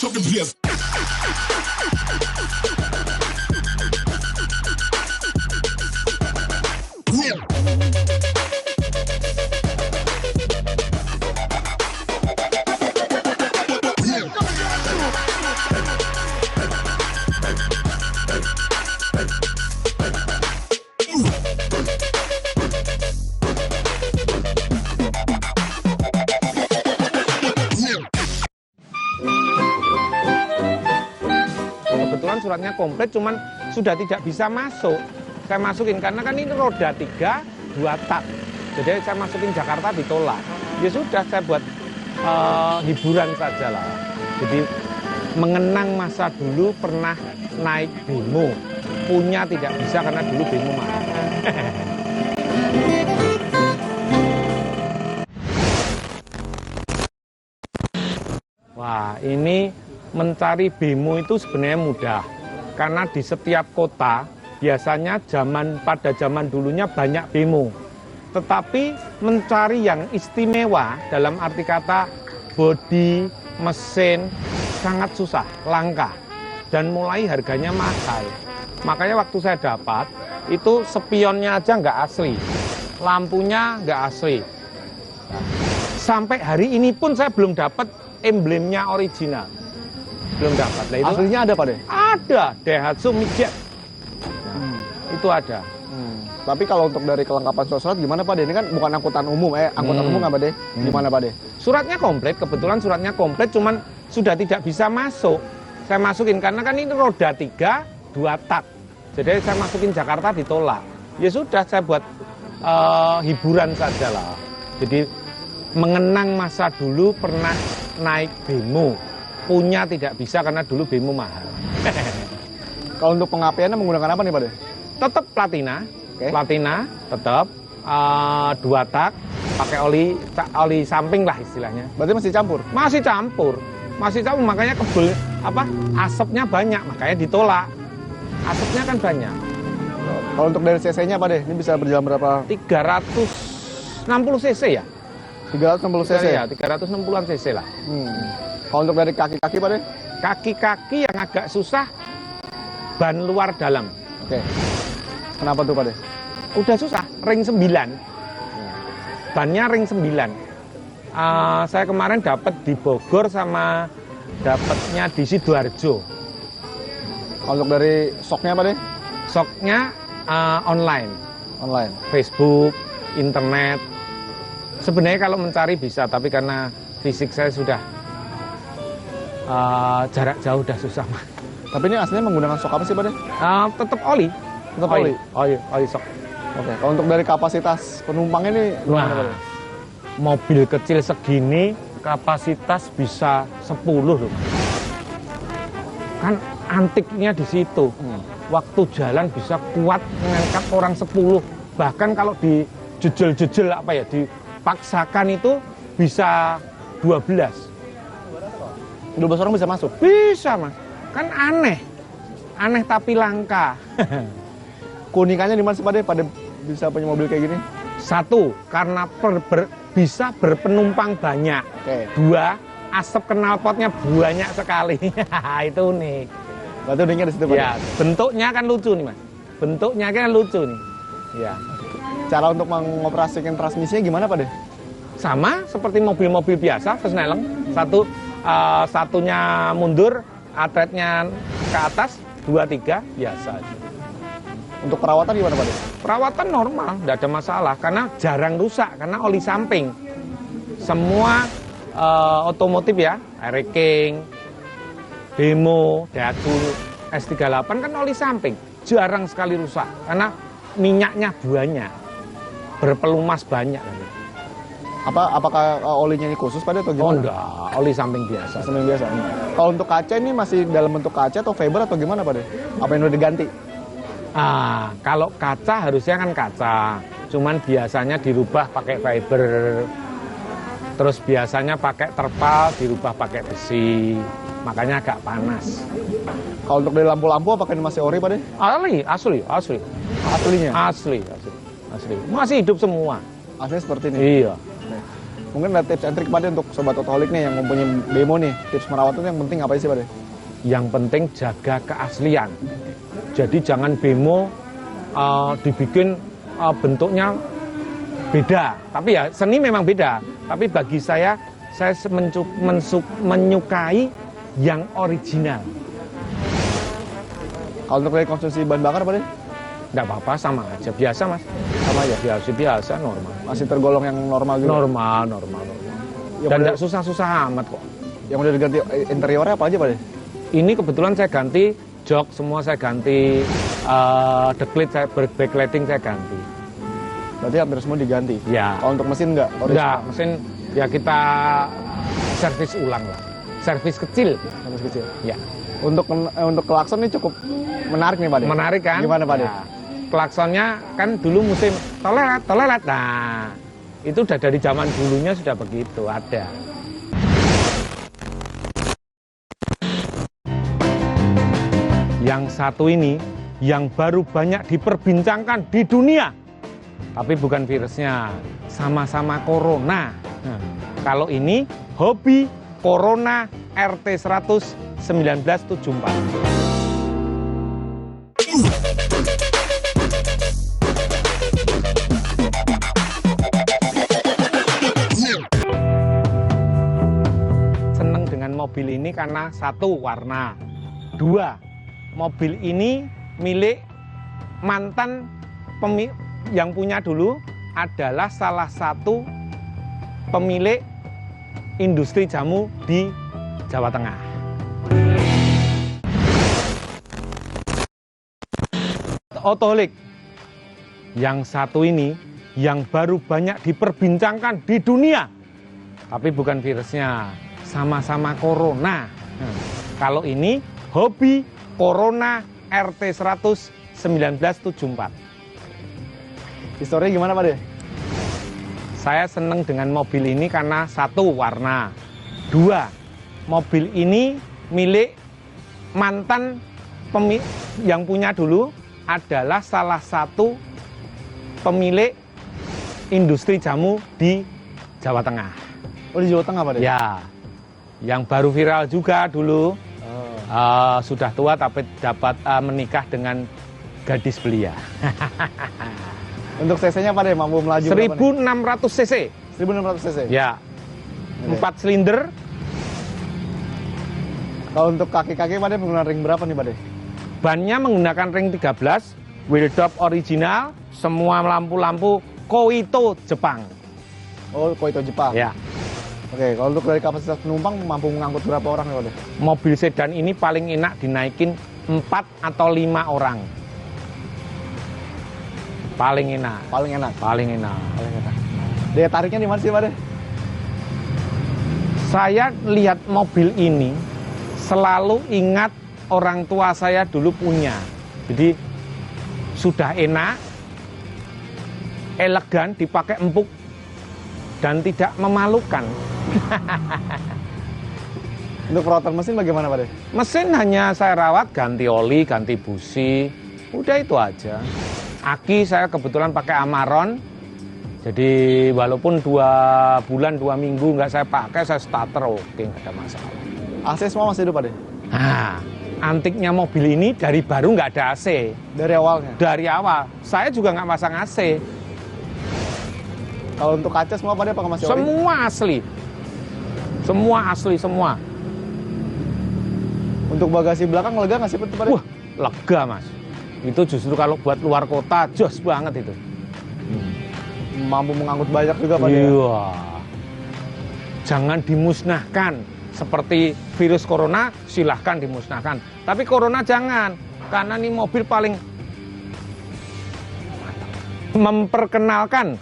up the place. Kebetulan suratnya komplit, cuman sudah tidak bisa masuk. Saya masukin karena kan ini roda 3, 2 tak. Jadi saya masukin Jakarta ditolak. Ya sudah, saya buat hiburan saja lah. Jadi mengenang masa dulu pernah naik bemo. Punya tidak bisa karena dulu bemo mahal. Wah, ini mencari bemo itu sebenarnya mudah. Karena di setiap kota biasanya pada zaman dulunya banyak bemo. Tetapi mencari yang istimewa dalam arti kata bodi, mesin sangat susah, langka. Dan mulai harganya mahal. Makanya waktu saya dapat, itu spionnya aja nggak asli. Lampunya nggak asli. Sampai hari ini pun saya belum dapat emblemnya original. Belum dapat. Nah, itu Aslinya ada Pak De? ada, Daihatsu Midget. Itu ada. Tapi kalau untuk dari kelengkapan surat gimana Pak De? Ini kan bukan angkutan umum, angkutan umum nggak Pak De? Gimana Pak De? Suratnya komplit, kebetulan suratnya komplit, cuman sudah tidak bisa masuk. Saya masukin karena kan ini roda 3, 2 tak. Jadi saya masukin Jakarta ditolak. Ya sudah, saya buat hiburan saja lah. Jadi mengenang masa dulu pernah naik bemo. Punya tidak bisa karena dulu bemo mahal. Kalau untuk pengapiannya menggunakan apa nih Pak De? Tetap platina. Oke. Platina tetap 2 tak, pakai oli samping lah istilahnya. Berarti masih campur? Masih campur, makanya asapnya banyak, makanya ditolak. Asapnya kan banyak. Kalau untuk dari cc-nya Pak De, ini bisa berjalan berapa? 360 cc ya? 360 cc? Ya, 360-an cc lah. Kalau untuk dari kaki-kaki Pak De? Kaki-kaki yang agak susah, ban luar dalam. Oke. Kenapa tuh Pak De? Udah susah, ring 9. Bannya ring 9. Saya kemarin dapat di Bogor sama dapatnya di Sidoarjo. Kalau untuk dari shocknya Pak De? Shocknya online. Online? Facebook, internet. Sebenarnya kalau mencari bisa, tapi karena fisik saya sudah jarak jauh udah susah. Tapi ini aslinya menggunakan shock apa sih Pak De? Tetap oli. Tetap oli? Oli shock. Oke. Kalau untuk dari kapasitas penumpangnya ini gimana Pak De? Mobil kecil segini kapasitas bisa 10 loh. Kan antiknya di situ. Waktu jalan bisa kuat mengangkat orang 10. Bahkan kalau dijejel-jejel dipaksakan itu bisa 12. 12 orang bisa masuk? Bisa Mas. Kan aneh. Aneh tapi langka. Keunikannya di mana sih Pak De? Pada bisa punya mobil kayak gini? Satu, karena bisa berpenumpang banyak. Oke. 2, asap knalpotnya banyak sekali. Itu unik. Berarti uniknya di situ Pak De? Ya, bentuknya kan lucu nih Mas. Bentuknya kan lucu nih. Ya. Cara untuk mengoperasikan transmisinya gimana Pak De? Sama seperti mobil-mobil biasa, Vesneleng. Satunya mundur, atletnya ke atas, 2, 3, biasa aja. Untuk perawatan gimana Pak De? Perawatan normal, tidak ada masalah, karena jarang rusak, karena oli samping. Semua otomotif ya, Air King, Bemo, Daihatsu S38 kan oli samping, jarang sekali rusak, karena minyaknya banyak, berpelumas banyak. Apakah olinya ini khusus Pak De atau gimana? Oh enggak, oli samping biasa. Samping biasa. Kalau untuk kaca ini masih dalam bentuk kaca atau fiber atau gimana Pak De? Apa yang udah diganti? Kalau kaca harusnya kan kaca, cuman biasanya dirubah pakai fiber. Terus biasanya pakai terpal, dirubah pakai besi, makanya agak panas. Kalau untuk dari lampu-lampu apakah ini masih ori Pak De? Asli. Aslinya? Asli. Masih hidup semua. Aslinya seperti ini? Iya. Mungkin ada tips and trik Pak De untuk sobat otoholik nih yang mempunyai bemo nih. Tips merawat itu yang penting apa sih Pak De? Yang penting jaga keaslian. Jadi jangan bemo dibikin bentuknya beda. Tapi ya seni memang beda. Tapi bagi saya menyukai yang original. Kalau untuk dari konsumsi bahan bakar Pak De? Nggak apa-apa, sama aja. Biasa mas. Sama aja? Biasa, normal. Masih tergolong yang normal juga? Normal. Dan nggak susah-susah amat kok. Yang udah diganti interiornya apa aja Pak De? Ini kebetulan saya ganti jok, semua saya ganti, backlighting saya ganti. Berarti hampir semua diganti? Ya. Kalau untuk mesin nggak? Nggak, mesin ya kita servis ulang lah. Servis kecil. Servis kecil? Ya. Untuk klakson ini cukup menarik nih Pak De? Menarik kan? Gimana Pak De? Nah, klaksonnya kan dulu musim tolelat. Nah, itu udah dari zaman dulunya sudah begitu, ada. Yang satu ini, yang baru banyak diperbincangkan di dunia. Tapi bukan virusnya, sama-sama corona. Nah, kalau ini, hobi Corona RT 100 1974. Seneng dengan mobil ini karena satu, warna. Dua, mobil ini milik mantan yang punya dulu adalah salah satu pemilik industri jamu di Jawa Tengah. Otoholik yang satu ini yang baru banyak diperbincangkan di dunia, tapi bukan virusnya, sama-sama corona. Kalau ini hobi Corona RT 100 1974. Historinya gimana Pak De? Saya seneng dengan mobil ini karena satu, warna. Dua, mobil ini milik mantan yang punya dulu adalah salah satu pemilik industri jamu di Jawa Tengah. Oh, di Jawa Tengah Pak De? Ya, yang baru viral juga dulu. Sudah tua tapi dapat menikah dengan gadis belia. Untuk cc-nya Pak De, mampu melaju 1600 cc. 1600 cc? Ya, 4 silinder. Kalau untuk kaki-kaki Pak De menggunakan ring berapa nih Pak De? Bannya menggunakan ring 13, wheel top original, semua lampu-lampu Koito Jepang. Oh, Koito Jepang. Ya. Oke, kalau untuk dari kapasitas penumpang mampu mengangkut berapa orang ya Pak De? Mobil sedan ini paling enak dinaikin 4 atau 5 orang. Paling enak. Paling enak. Paling enak. Paling enak. Daya tariknya di mana sih Pak De? Saya lihat mobil ini selalu ingat orang tua saya dulu punya. Jadi sudah enak, elegan, dipakai empuk, dan tidak memalukan. Untuk perawatan mesin bagaimana Pak De? Mesin hanya saya rawat, ganti oli, ganti busi, udah itu aja. Aki saya kebetulan pakai Amaron, jadi walaupun 2 bulan, 2 minggu nggak saya pakai, saya starter oke, nggak ada masalah. AC semua masih hidup Pak De? Nah, antiknya mobil ini dari baru nggak ada AC. Dari awalnya? Dari awal, saya juga nggak pasang AC. Kalau untuk kaca semua Pak De apa masih ori? Semua asli. Semua asli, semua. Untuk bagasi belakang lega nggak sih Pak De? Wah, lega Mas. Itu justru kalau buat luar kota, jos banget itu. Mampu mengangkut banyak juga Pak De? Iya. Jangan dimusnahkan. Seperti virus corona, silahkan dimusnahkan. Tapi corona jangan. Karena ini mobil paling memperkenalkan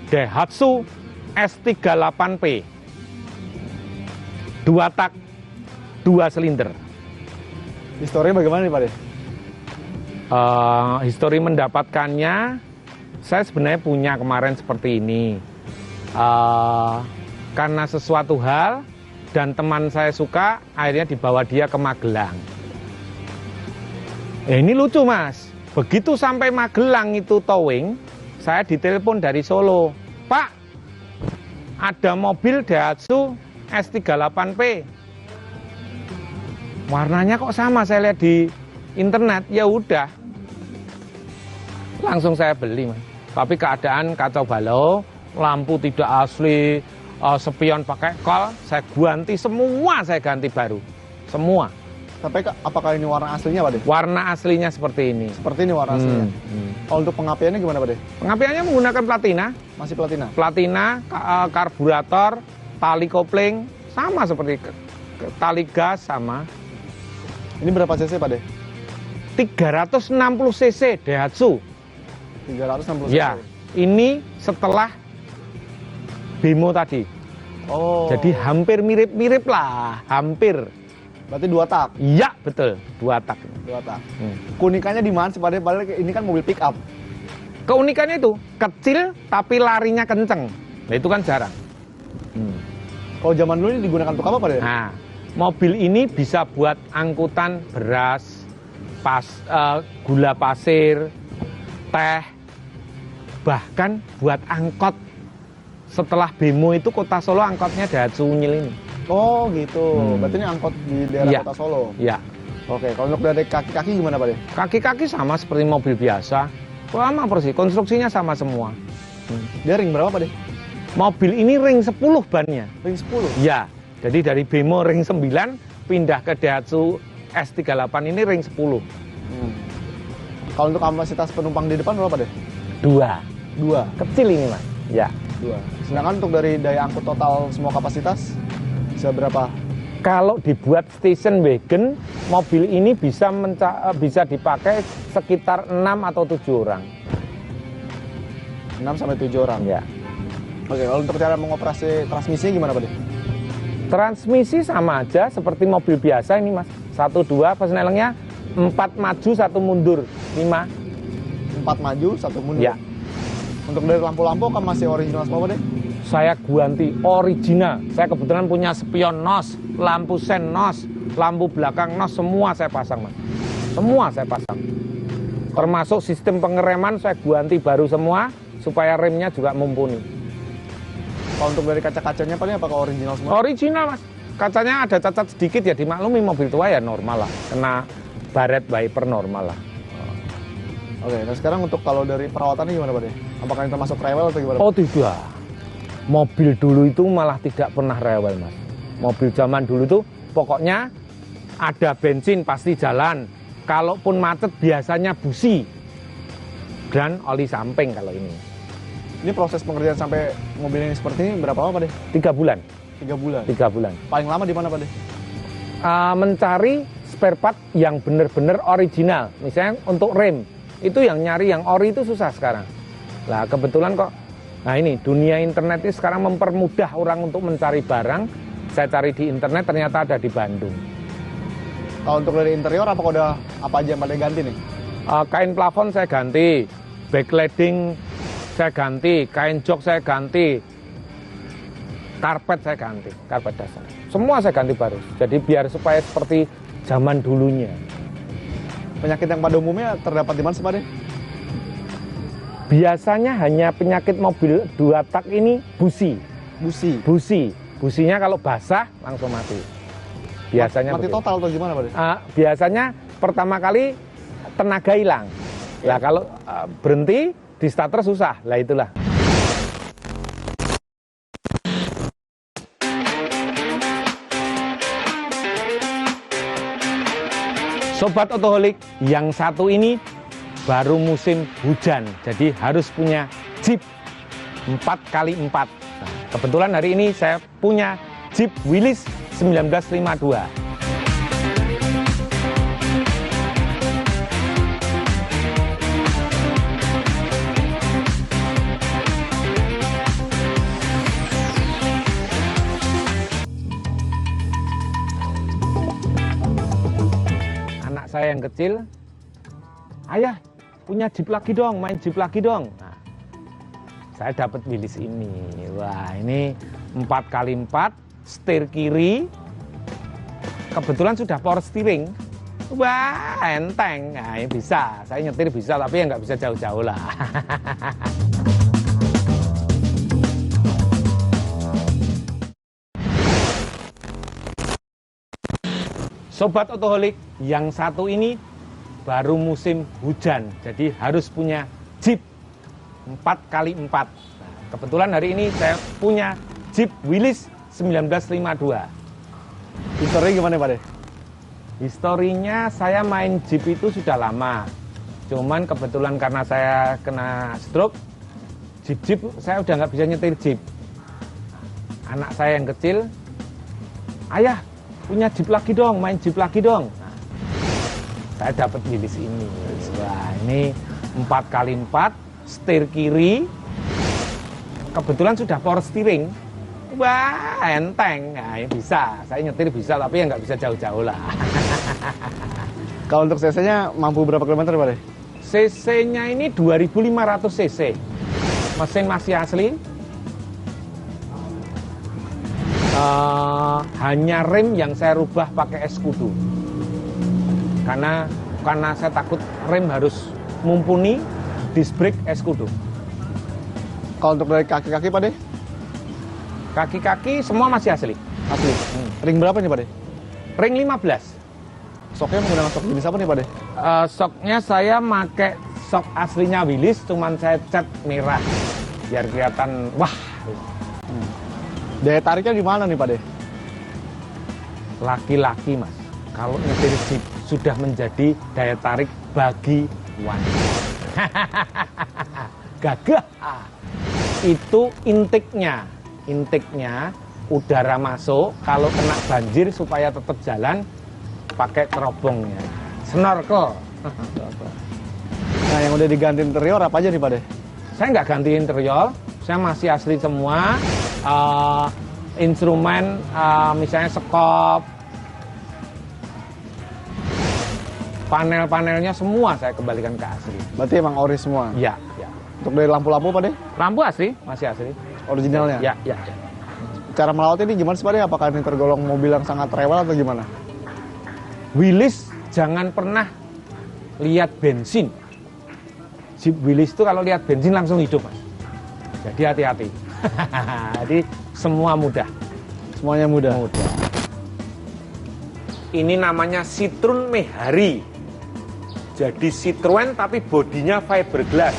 Daihatsu S38P. 2 tak, 2 silinder. Historinya bagaimana nih Pak De? Histori mendapatkannya, saya sebenarnya punya kemarin seperti ini. Karena sesuatu hal dan teman saya suka, akhirnya dibawa dia ke Magelang. Ini lucu Mas, begitu sampai Magelang itu towing, saya ditelepon dari Solo, Pak, ada mobil Daihatsu S38P. Warnanya kok sama, saya lihat di internet, ya udah. Langsung saya beli, Mas. Tapi keadaan kacau balau, lampu tidak asli, spion pakai kol, saya ganti semua, saya ganti baru. Semua. Tapi apakah ini warna aslinya, Pak De? Warna aslinya seperti ini. Seperti ini warna aslinya. Kalau untuk pengapiannya gimana, Pak De? Pengapiannya menggunakan platina. Masih platina? Platina, karburator, tali kopling, sama seperti tali gas sama. Ini berapa cc, Pak De? 360 cc Daihatsu. 360 cc? Ya, ini setelah Bemo tadi. Oh. Jadi hampir mirip-mirip lah, hampir. Berarti 2 tak? Iya, betul, 2 tak. 2 tak. Keunikannya di mana sih, Pak De? Padahal ini kan mobil pick up. Keunikannya itu, kecil tapi larinya kenceng. Nah, itu kan jarang. Kalau zaman dulu ini digunakan untuk apa, Pak De? Nah, mobil ini bisa buat angkutan beras, gula pasir, teh, bahkan buat angkot. Setelah Bemo itu Kota Solo angkotnya Daihatsu Unyil ini. Oh gitu, berarti ini angkot di daerah Ya. Kota Solo? Ya. Oke, kalau untuk dari kaki-kaki gimana, Pak De? Kaki-kaki sama seperti mobil biasa. Sama persis, konstruksinya sama semua. Dia ring berapa, Pak De? Mobil ini ring 10 bannya. Ring 10? Ya, jadi dari Bemo ring 9 pindah ke Daihatsu S38 ini ring 10. Kalau untuk kapasitas penumpang di depan berapa, Pak De? 2. 2? Kecil ini, Mas. Ya. 2. Sedangkan untuk dari daya angkut total semua kapasitas bisa berapa? Kalau dibuat station wagon, mobil ini bisa dipakai sekitar 6 atau 7 orang. 6 sampai 7 orang? Ya. Oke, kalau untuk cara mengoperasi transmisinya gimana, Pak De? Transmisi sama aja seperti mobil biasa ini, Mas. 1, 2, persnelengnya 4 maju, 1 mundur. 5. 4 maju, 1 mundur? Ya. Untuk dari lampu-lampu kan masih original semua, Pak De? Saya ganti original. Saya kebetulan punya spion NOS, lampu sen NOS, lampu belakang NOS, semua saya pasang, Mas. Semua saya pasang. Termasuk sistem pengereman saya ganti baru semua, supaya remnya juga mumpuni. Kalau untuk dari kaca-kacanya, Pak De, apakah original semua? Original, Mas. Kacanya ada cacat sedikit ya, dimaklumi mobil tua ya normal lah. Kena baret wiper normal lah. Oke, nah sekarang untuk kalau dari perawatannya gimana, Pak De? Apakah ini termasuk rewel atau gimana? Oh tidak. Mobil dulu itu malah tidak pernah rewel, Mas. Mobil zaman dulu itu pokoknya ada bensin pasti jalan. Kalaupun macet biasanya busi. Dan oli samping kalau ini. Ini proses pengerjaan sampai mobil ini seperti ini berapa lama, Pak De? 3 bulan. 3 bulan? 3 bulan. Paling lama di mana, Pak De? Mencari spare part yang benar-benar original. Misalnya untuk rem. Itu yang nyari yang ori itu susah sekarang. Nah kebetulan kok, nah ini dunia internet ini sekarang mempermudah orang untuk mencari barang. Saya cari di internet ternyata ada di Bandung. Kalau untuk dari interior apakah udah apa aja yang pada ganti nih? Kain plafon saya ganti, backlighting saya ganti, kain jok saya ganti, karpet saya ganti, karpet dasar. Semua saya ganti baru. Jadi biar supaya seperti zaman dulunya. Penyakit yang pada umumnya terdapat di mana sih, Pak De? Biasanya hanya penyakit mobil 2 tak ini busi. Busi? Busi. Businya kalau basah langsung mati. Biasanya mati total atau gimana, Pak De? Biasanya pertama kali tenaga hilang. Lah kalau berhenti di starter susah. Lah itulah. Sobat Otoholik, yang satu ini baru musim hujan, jadi harus punya Jeep 4x4. Nah, kebetulan hari ini saya punya Jeep Willys 1952. Saya yang kecil, ayah punya Jeep lagi dong, main Jeep lagi dong. Nah, saya dapat Willys ini. Wah, ini 4x4, setir kiri. Kebetulan sudah power steering. Wah, enteng. Nah, ini bisa. Saya nyetir bisa, tapi ya nggak bisa jauh-jauh lah. Sobat Otoholik, yang satu ini baru musim hujan, jadi harus punya Jeep 4x4. Nah, kebetulan hari ini saya punya Jeep Willys 1952. Historinya gimana Pak De? Historinya saya main Jeep itu sudah lama. Cuman kebetulan karena saya kena stroke, Jeep saya udah nggak bisa nyetir Jeep. Anak saya yang kecil, ayah punya Jeep lagi dong, main Jeep lagi dong. Nah, saya dapat Willys ini. Wah, ini 4x4, setir kiri. Kebetulan sudah power steering. Wah, enteng. Nah, bisa. Saya nyetir bisa, tapi ya nggak bisa jauh-jauh lah. Kalau untuk cc-nya mampu berapa kilometer Pak De? cc-nya ini 2500 cc. Mesin masih asli. Hanya rem yang saya rubah pakai es kudu. Karena saya takut rem harus mumpuni, disc brake es kudu. Kalau untuk dari kaki-kaki Pak De? Kaki-kaki semua masih asli. Asli. Ring berapa nih Pak De? Ring 15. Soknya menggunakan sok jenis apa nih Pak De? Soknya saya pakai sok aslinya Willys, cuman saya cat merah biar kelihatan wah. Daya tariknya di mana nih Pak De? Laki-laki Mas, kalau nyetir Jeep sudah menjadi daya tarik bagi wanita. Gagah. Itu intiknya udara masuk, kalau kena banjir supaya tetap jalan pakai terobongnya. Snorkel. Nah, yang udah diganti interior apa aja nih Pak De? Saya nggak ganti interior, saya masih asli semua. Instrumen misalnya sekop, panel-panelnya semua saya kembalikan ke asli. Berarti emang ori semua? Ya, ya. Untuk dari lampu-lampu Pak De? Lampu asli, masih asli. Originalnya? Ya, ya. Cara melawatnya ini gimana sih Pak De? Apakah ini tergolong mobil yang sangat rewel atau gimana? Willys jangan pernah lihat bensin. Jeep Willys itu kalau lihat bensin langsung hidup Mas. Jadi hati-hati. Jadi semua mudah. Semuanya mudah? Mudah. Ini namanya Citroen Mehari. Jadi Citroen tapi bodinya fiberglass.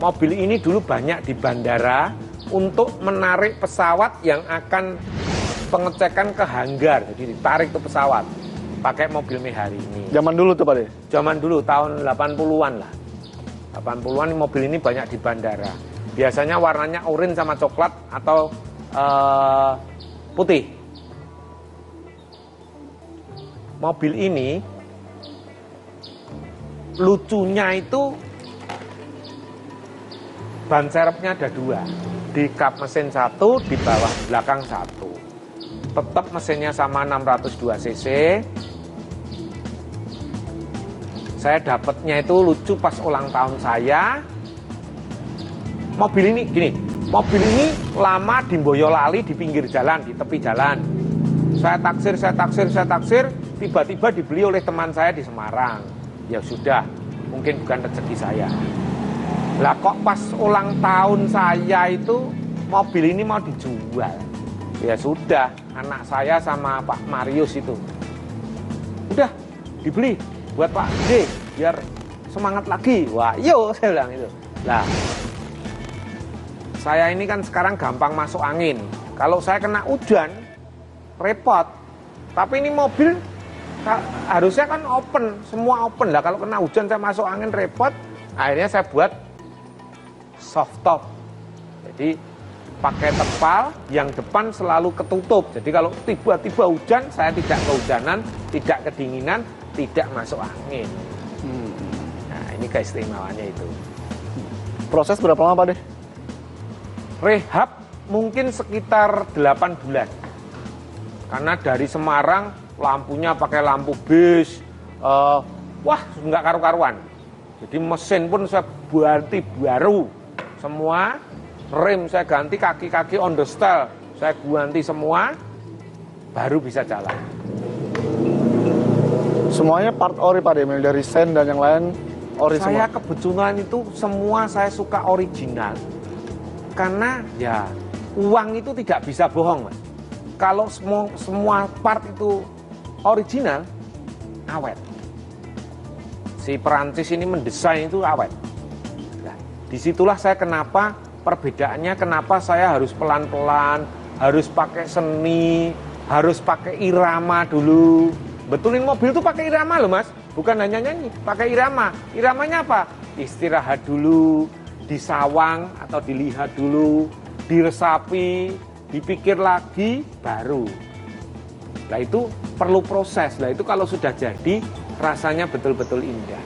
Mobil ini dulu banyak di bandara untuk menarik pesawat yang akan pengecekan ke hanggar. Jadi ditarik ke pesawat pakai mobil Mehari ini. Zaman dulu tuh Pak De? Zaman dulu tahun 80-an lah. 80-an mobil ini banyak di bandara. Biasanya warnanya oranye sama coklat atau putih. Mobil ini lucunya itu ban serepnya ada dua. Di kap mesin satu, di bawah belakang satu. Tetap mesinnya sama 602 cc. Saya dapatnya itu lucu pas ulang tahun saya. Mobil ini gini, mobil ini lama di Boyolali di pinggir jalan, di tepi jalan. Saya taksir, tiba-tiba dibeli oleh teman saya di Semarang. Ya sudah, mungkin bukan rezeki saya. Lah kok pas ulang tahun saya itu mobil ini mau dijual. Ya sudah, anak saya sama Pak Marius itu. Udah, dibeli buat Pak D, biar semangat lagi. Wah, yo saya bilang itu. Lah, saya ini kan sekarang gampang masuk angin. Kalau saya kena hujan, repot. Tapi ini mobil harusnya kan open, semua open lah. Kalau kena hujan saya masuk angin repot. Akhirnya saya buat soft top. Jadi pakai terpal yang depan selalu ketutup. Jadi kalau tiba-tiba hujan, saya tidak kehujanan, tidak kedinginan, tidak masuk angin. Nah, ini keistimewaannya itu. Proses berapa lama Pak De? Rehab mungkin sekitar 8 bulan. Karena dari Semarang lampunya pakai lampu bis, wah nggak karu-karuan. Jadi mesin pun saya ganti baru semua, rem saya ganti, kaki-kaki on the style saya ganti semua, baru bisa jalan. Semuanya part ori Pak De, dari sen dan yang lain ori semua? Saya kebetulan itu semua saya suka original. Karena ya uang itu tidak bisa bohong Mas. Kalau semua part itu original, awet. Si Perancis ini mendesain itu awet. Nah, disitulah saya kenapa perbedaannya, kenapa saya harus pelan-pelan, harus pakai seni, harus pakai irama dulu. Betulin mobil tuh pakai irama loh mas, bukan hanya nyanyi, pakai irama. Iramanya apa? Istirahat dulu, disawang atau dilihat dulu, diresapi, dipikir lagi, baru. Nah itu perlu proses. Nah itu kalau sudah jadi rasanya betul-betul indah.